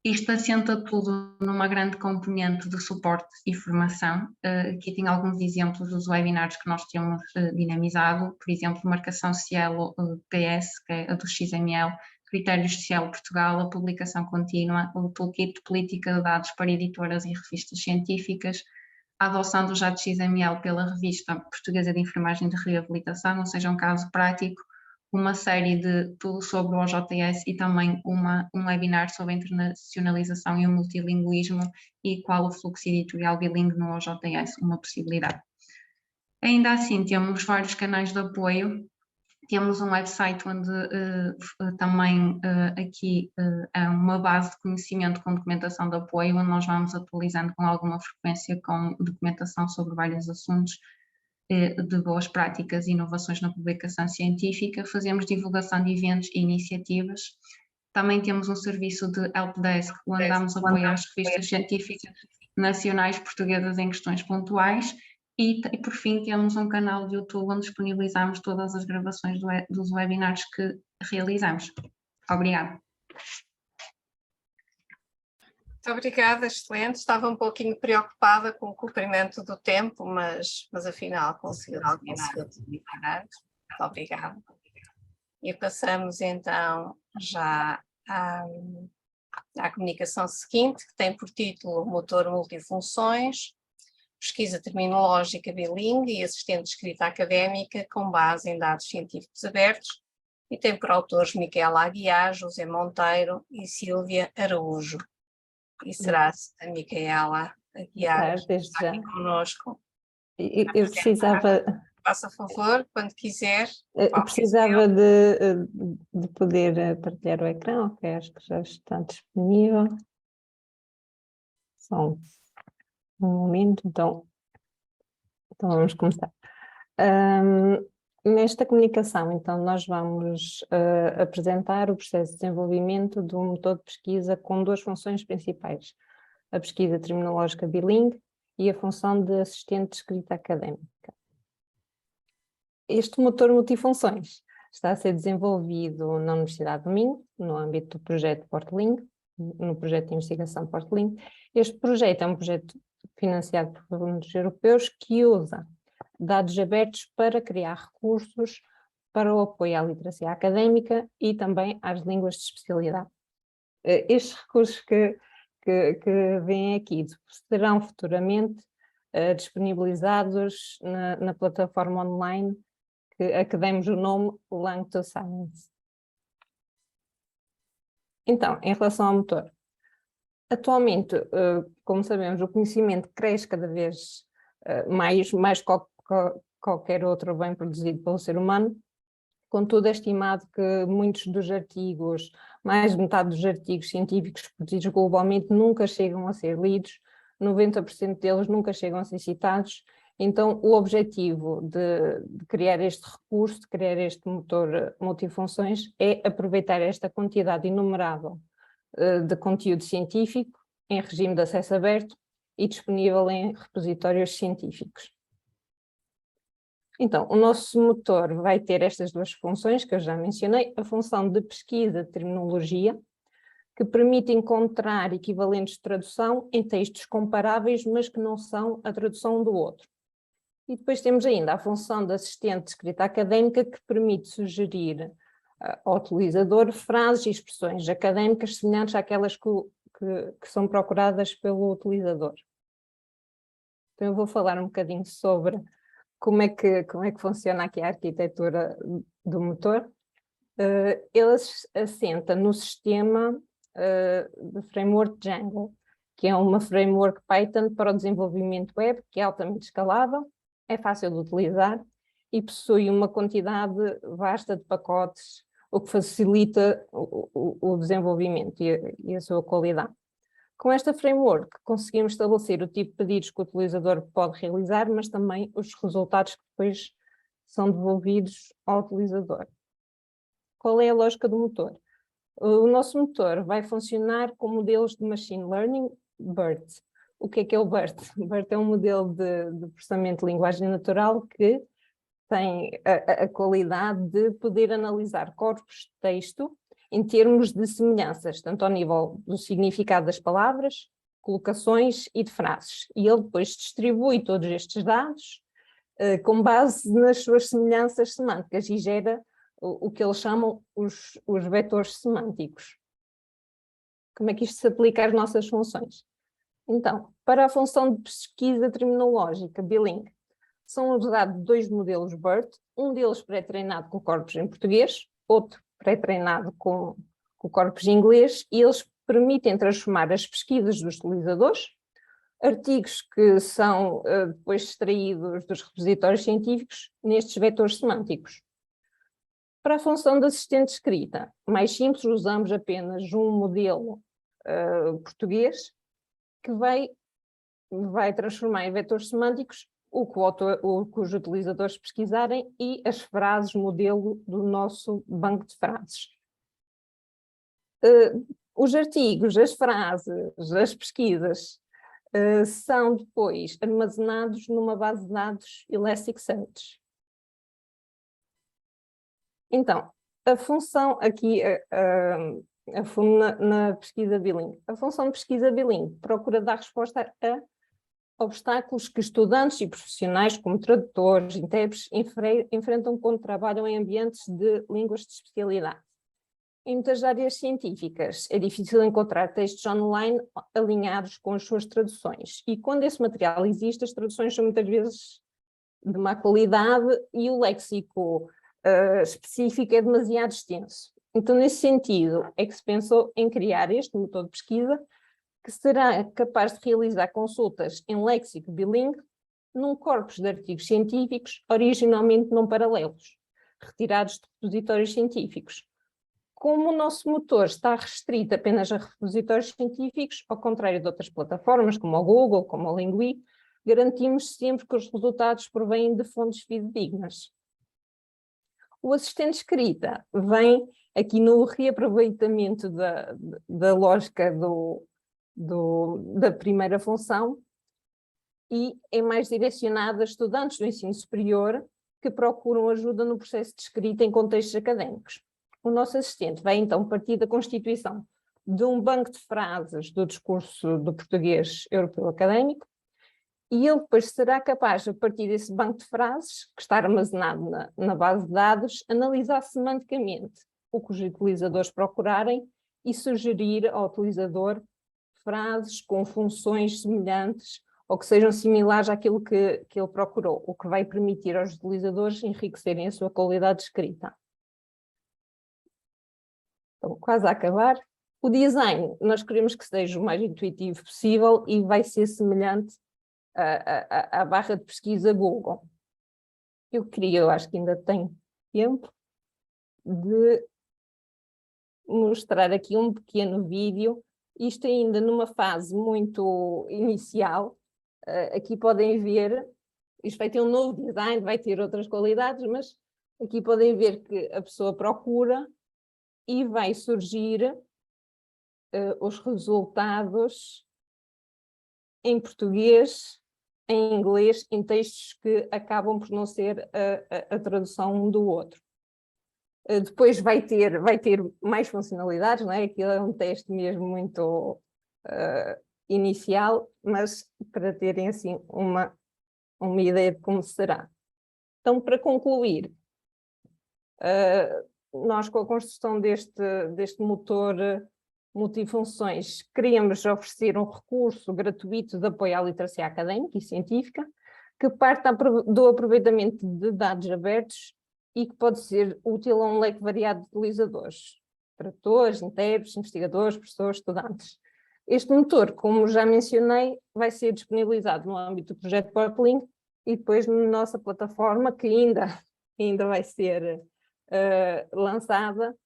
Isto assenta tudo numa grande componente de suporte e formação. Aqui tem alguns exemplos dos webinars que nós temos dinamizado, por exemplo, marcação Cielo PS, que é a do XML, critérios de Cielo Portugal, a publicação contínua, o toolkit de política de dados para editoras e revistas científicas, a adoção do JXML pela Revista Portuguesa de Enfermagem de Reabilitação, ou seja, um caso prático, uma série de tudo sobre o OJS e também um webinar sobre a internacionalização e o multilinguismo e qual o fluxo editorial bilingue no OJS, uma possibilidade. Ainda assim, temos vários canais de apoio. Temos um website onde também aqui é uma base de conhecimento com documentação de apoio, onde nós vamos atualizando com alguma frequência com documentação sobre vários assuntos de boas práticas e inovações na publicação científica. Fazemos divulgação de eventos e iniciativas. Também temos um serviço de helpdesk, onde damos apoio às revistas científicas nacionais portuguesas em questões pontuais. E por fim, temos um canal de YouTube onde disponibilizamos todas as gravações dos webinars que realizamos. Obrigada. Muito obrigada, excelente. Estava um pouquinho preocupada com o cumprimento do tempo, mas afinal conseguiu terminar. Muito obrigada. E passamos então já à comunicação seguinte, que tem por título Motor Multifunções, pesquisa terminológica bilingue e assistente de escrita académica com base em dados científicos abertos, e tem por autores Micaela Aguiar, José Monteiro e Sílvia Araújo. E será a Micaela Aguiar aqui conosco. Eu precisava... Faça favor, quando quiser. Eu precisava de poder partilhar o ecrã, ok, acho que já está disponível. Só um momento, então vamos começar. Nesta comunicação, então, nós vamos apresentar o processo de desenvolvimento de um motor de pesquisa com duas funções principais: a pesquisa terminológica bilingue e a função de assistente de escrita académica. Este motor multifunções está a ser desenvolvido na Universidade do Minho, no âmbito do projeto PortLing, no projeto de investigação PortLing. Este projeto é um projeto financiado por fundos europeus que usa dados abertos para criar recursos para o apoio à literacia académica e também às línguas de especialidade. Estes recursos que vêm aqui serão futuramente disponibilizados na plataforma online a que demos o nome Lang2Science. Então, em relação ao motor, atualmente, como sabemos, o conhecimento cresce cada vez mais qualquer outro bem produzido pelo ser humano. Contudo, é estimado que muitos dos artigos, mais de metade dos artigos científicos produzidos globalmente nunca chegam a ser lidos, 90% deles nunca chegam a ser citados. Então, o objetivo de criar este recurso, de criar este motor multifunções, é aproveitar esta quantidade inumerável de conteúdo científico em regime de acesso aberto e disponível em repositórios científicos. Então, o nosso motor vai ter estas duas funções que eu já mencionei, a função de pesquisa de terminologia, que permite encontrar equivalentes de tradução em textos comparáveis, mas que não são a tradução um do outro. E depois temos ainda a função de assistente de escrita académica, que permite sugerir ao utilizador frases e expressões académicas semelhantes àquelas que são procuradas pelo utilizador. Então eu vou falar um bocadinho sobre como é que funciona aqui a arquitetura do motor. Ele assenta no sistema do framework Django, que é uma framework Python para o desenvolvimento web, que é altamente escalável, é fácil de utilizar e possui uma quantidade vasta de pacotes, o que facilita o desenvolvimento e a sua qualidade. Com esta framework conseguimos estabelecer o tipo de pedidos que o utilizador pode realizar, mas também os resultados que depois são devolvidos ao utilizador. Qual é a lógica do motor? O nosso motor vai funcionar com modelos de Machine Learning BERT. O que é o BERT? O BERT é um modelo de processamento de linguagem natural que tem a qualidade de poder analisar corpos de texto em termos de semelhanças, tanto ao nível do significado das palavras, colocações e de frases. E ele depois distribui todos estes dados com base nas suas semelhanças semânticas e gera o que eles chamam os vetores semânticos. Como é que isto se aplica às nossas funções? Então, para a função de pesquisa terminológica bilingue, são usados dois modelos BERT, um deles pré-treinado com corpos em português, outro pré-treinado com corpos em inglês, e eles permitem transformar as pesquisas dos utilizadores, artigos que são depois extraídos dos repositórios científicos, nestes vetores semânticos. Para a função de assistente de escrita, mais simples, usamos apenas um modelo português que vai transformar em vetores semânticos o que os utilizadores pesquisarem e as frases modelo do nosso banco de frases. Os artigos, as frases, as pesquisas são depois armazenados numa base de dados Elasticsearch. Então, a função aqui na pesquisa bilingue. A função de pesquisa bilingue procura dar resposta a obstáculos que estudantes e profissionais, como tradutores, intérpretes, enfrentam quando trabalham em ambientes de línguas de especialidade. Em muitas áreas científicas é difícil encontrar textos online alinhados com as suas traduções, e quando esse material existe, as traduções são muitas vezes de má qualidade e o léxico específico é demasiado extenso. Então, nesse sentido, é que se pensou em criar este motor de pesquisa que será capaz de realizar consultas em léxico bilingue num corpus de artigos científicos originalmente não paralelos, retirados de repositórios científicos. Como o nosso motor está restrito apenas a repositórios científicos, ao contrário de outras plataformas, como o Google, como o Lingui, garantimos sempre que os resultados provêm de fontes fidedignas. O assistente de escrita vem aqui no reaproveitamento da lógica da primeira função e é mais direcionado a estudantes do ensino superior que procuram ajuda no processo de escrita em contextos académicos. O nosso assistente vai então partir da constituição de um banco de frases do discurso do português europeu académico e ele depois será capaz, a partir desse banco de frases, que está armazenado na base de dados, analisar semanticamente o que os utilizadores procurarem e sugerir ao utilizador frases com funções semelhantes ou que sejam similares àquilo que ele procurou, o que vai permitir aos utilizadores enriquecerem a sua qualidade de escrita. Então, quase a acabar. O design, nós queremos que seja o mais intuitivo possível e vai ser semelhante à barra de pesquisa Google. Eu acho que ainda tenho tempo de mostrar aqui um pequeno vídeo, isto ainda numa fase muito inicial. Aqui podem ver, isto vai ter um novo design, vai ter outras qualidades, mas aqui podem ver que a pessoa procura e vai surgir os resultados em português, em inglês, em textos que acabam por não ser a tradução um do outro. Depois vai ter mais funcionalidades, não é? Aquilo é um teste mesmo muito inicial, mas para terem assim uma ideia de como será. Então, para concluir, nós com a construção deste motor multifunções queríamos oferecer um recurso gratuito de apoio à literacia académica e científica que parte do aproveitamento de dados abertos e que pode ser útil a um leque variado de utilizadores, tradutores, intérpretes, investigadores, professores, estudantes. Este motor, como já mencionei, vai ser disponibilizado no âmbito do projeto PortLink e depois na nossa plataforma, que ainda vai ser lançada,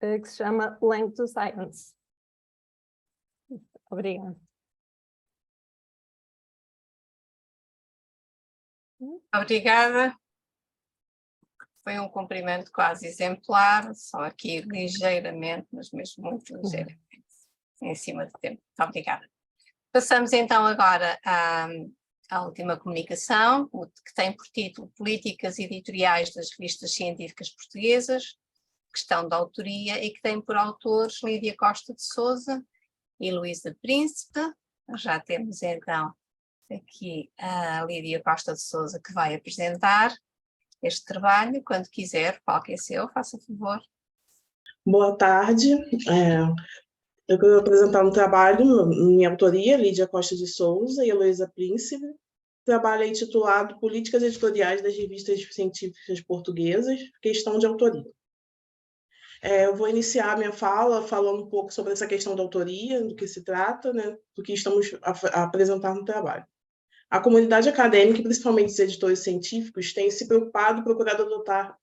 que se chama Lang to Science. Obrigada. Obrigada. Foi um cumprimento quase exemplar, só aqui ligeiramente, mas mesmo muito ligeiramente, em cima do tempo. Muito obrigada. Passamos então agora à última comunicação, que tem por título Políticas Editoriais das Revistas Científicas Portuguesas, questão de autoria, e que tem por autores Lídia Costa de Sousa e Luísa Príncipe. Já temos então aqui a Lídia Costa de Sousa, que vai apresentar este trabalho. Quando quiser, o palco é seu, faça favor. Boa tarde. Eu quero apresentar um trabalho, minha autoria, Lídia Costa de Sousa e Luísa Príncipe. O trabalho é intitulado Políticas Editoriais das Revistas Científicas Portuguesas, questão de autoria. Eu vou iniciar minha fala falando um pouco sobre essa questão da autoria, do que se trata, né, do que estamos a apresentar no trabalho. A comunidade acadêmica, principalmente os editores científicos, tem se preocupado e procurado adotar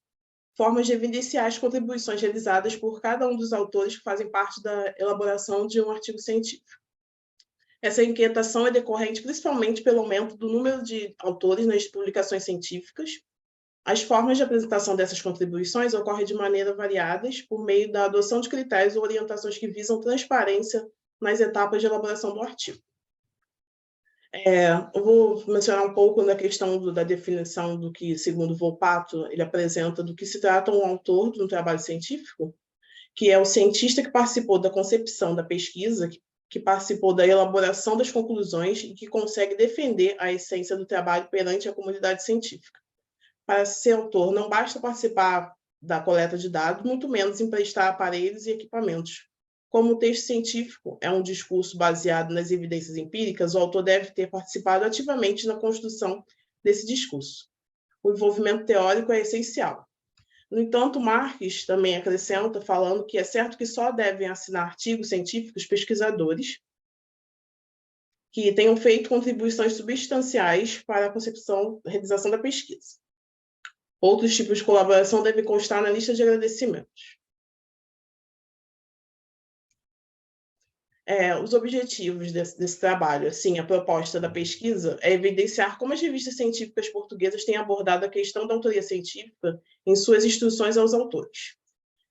formas de evidenciar as contribuições realizadas por cada um dos autores que fazem parte da elaboração de um artigo científico. Essa inquietação é decorrente principalmente pelo aumento do número de autores nas publicações científicas. As formas de apresentação dessas contribuições ocorrem de maneira variadas por meio da adoção de critérios ou orientações que visam transparência nas etapas de elaboração do artigo. Eu vou mencionar um pouco na questão da definição do que, segundo Volpato, ele apresenta do que se trata um autor de um trabalho científico, que é o cientista que participou da concepção da pesquisa, que participou da elaboração das conclusões e que consegue defender a essência do trabalho perante a comunidade científica. Para ser autor, não basta participar da coleta de dados, muito menos emprestar aparelhos e equipamentos. Como o texto científico é um discurso baseado nas evidências empíricas, o autor deve ter participado ativamente na construção desse discurso. O envolvimento teórico é essencial. No entanto, Marques também acrescenta, falando que é certo que só devem assinar artigos científicos pesquisadores que tenham feito contribuições substanciais para a concepção e realização da pesquisa. Outros tipos de colaboração devem constar na lista de agradecimentos. Os objetivos desse trabalho, assim, a proposta da pesquisa é evidenciar como as revistas científicas portuguesas têm abordado a questão da autoria científica em suas instruções aos autores.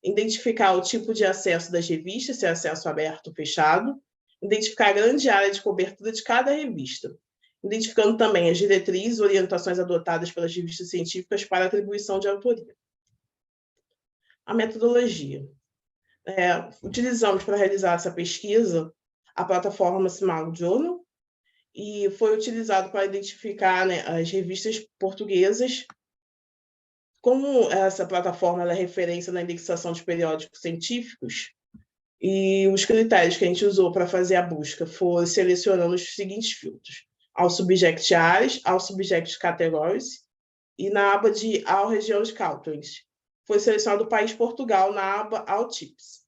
Identificar o tipo de acesso das revistas, se é acesso aberto ou fechado, identificar a grande área de cobertura de cada revista, identificando também as diretrizes e orientações adotadas pelas revistas científicas para a atribuição de autoria. A metodologia. Utilizamos para realizar essa pesquisa a plataforma Smart Journal e foi utilizado para identificar, né, as revistas portuguesas. Como essa plataforma é referência na indexação de periódicos científicos, e os critérios que a gente usou para fazer a busca foram selecionando os seguintes filtros: ao subject areas, ao subject categories e na aba de All Regions Countries. Foi selecionado o país Portugal na aba All Types.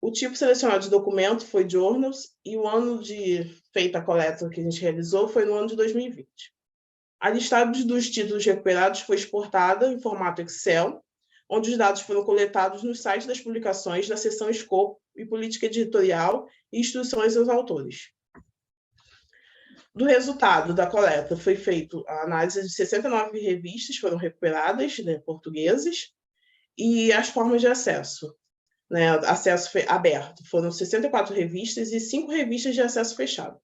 O tipo selecionado de documento foi Journals e o ano de feita a coleta que a gente realizou foi no ano de 2020. A listagem dos títulos recuperados foi exportada em formato Excel, onde os dados foram coletados no site das publicações da seção Escopo e Política Editorial e Instruções aos Autores. Do resultado da coleta foi feita a análise de 69 revistas, foram recuperadas, né, portugueses, e as formas de acesso. Né, acesso aberto, foram 64 revistas e 5 revistas de acesso fechado.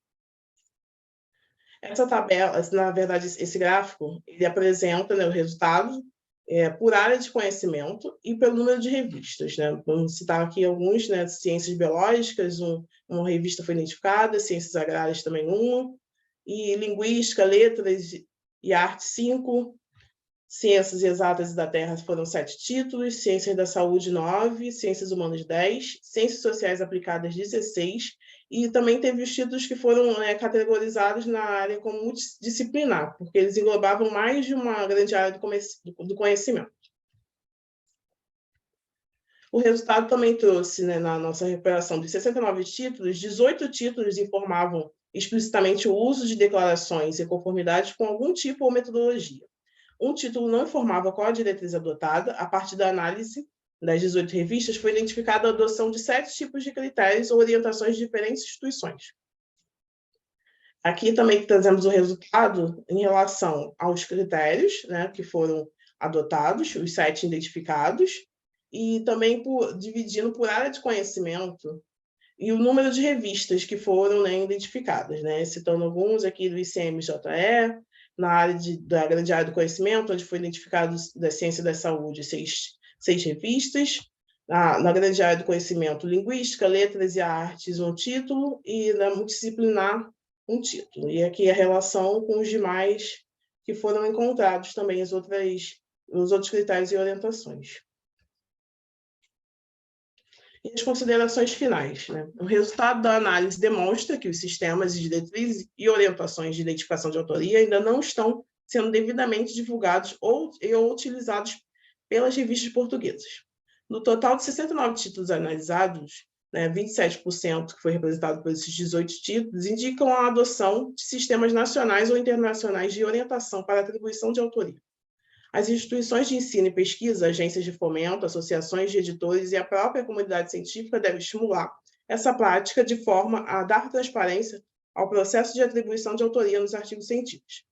Essa tabela, na verdade, esse gráfico, ele apresenta, né, o resultado por área de conhecimento e pelo número de revistas. Né? Vamos citar aqui alguns, né, ciências biológicas, uma revista foi identificada, ciências agrárias também uma, e linguística, letras e arte 5, ciências exatas e da terra foram 7 títulos, ciências da saúde 9, ciências humanas 10, ciências sociais aplicadas 16, e também teve os títulos que foram categorizados na área como multidisciplinar, porque eles englobavam mais de uma grande área do conhecimento. O resultado também trouxe, né, na nossa recuperação de 69 títulos, 18 títulos informavam explicitamente o uso de declarações e conformidades com algum tipo ou metodologia. Um título não informava qual a diretriz adotada. A partir da análise das 18 revistas, foi identificada a adoção de 7 tipos de critérios ou orientações de diferentes instituições. Aqui também trazemos o resultado em relação aos critérios, né, que foram adotados, os 7 identificados, e também dividindo por área de conhecimento e o número de revistas que foram, né, identificadas, né, citando alguns aqui do ICMJE, na área da grande área do conhecimento, onde foi identificado da ciência da saúde 6 revistas, na grande área do conhecimento, linguística, letras e artes, um título, e na multidisciplinar, um título. E aqui a relação com os demais que foram encontrados também, os outros critérios e orientações. E as considerações finais. Né? O resultado da análise demonstra que os sistemas de diretrizes e orientações de identificação de autoria ainda não estão sendo devidamente divulgados ou utilizados pelas revistas portuguesas. No total de 69 títulos analisados, né, 27%, que foi representado por esses 18 títulos, indicam a adoção de sistemas nacionais ou internacionais de orientação para atribuição de autoria. As instituições de ensino e pesquisa, agências de fomento, associações de editores e a própria comunidade científica devem estimular essa prática de forma a dar transparência ao processo de atribuição de autoria nos artigos científicos.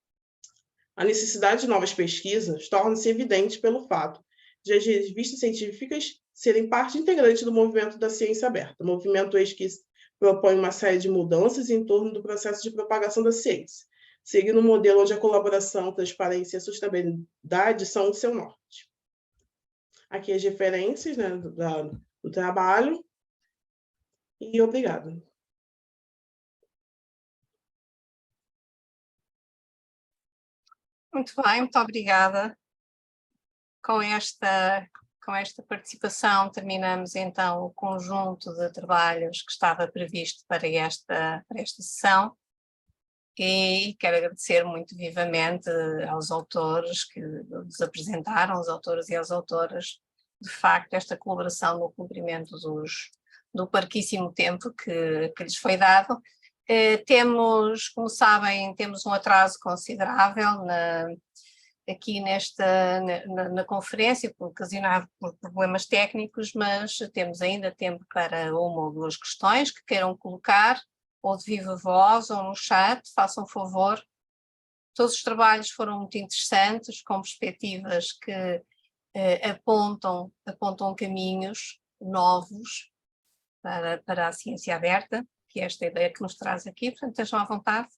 A necessidade de novas pesquisas torna-se evidente pelo fato de as revistas científicas serem parte integrante do movimento da ciência aberta, movimento este que propõe uma série de mudanças em torno do processo de propagação da ciência, seguindo um modelo onde a colaboração, transparência e sustentabilidade são o seu norte. Aqui as referências, né, do trabalho, e obrigada. Muito bem, muito obrigada. Com esta participação terminamos então o conjunto de trabalhos que estava previsto para esta sessão. E quero agradecer muito vivamente aos autores que nos apresentaram, aos autores e às autoras, de facto, esta colaboração no cumprimento do parquíssimo tempo que lhes foi dado. Como sabem, temos um atraso considerável aqui na conferência, ocasionado por problemas técnicos, mas temos ainda tempo para uma ou duas questões que queiram colocar, ou de viva voz, ou no chat, façam favor. Todos os trabalhos foram muito interessantes, com perspectivas que apontam caminhos novos para a ciência aberta, que é esta ideia que nos traz aqui, portanto estejam à vontade.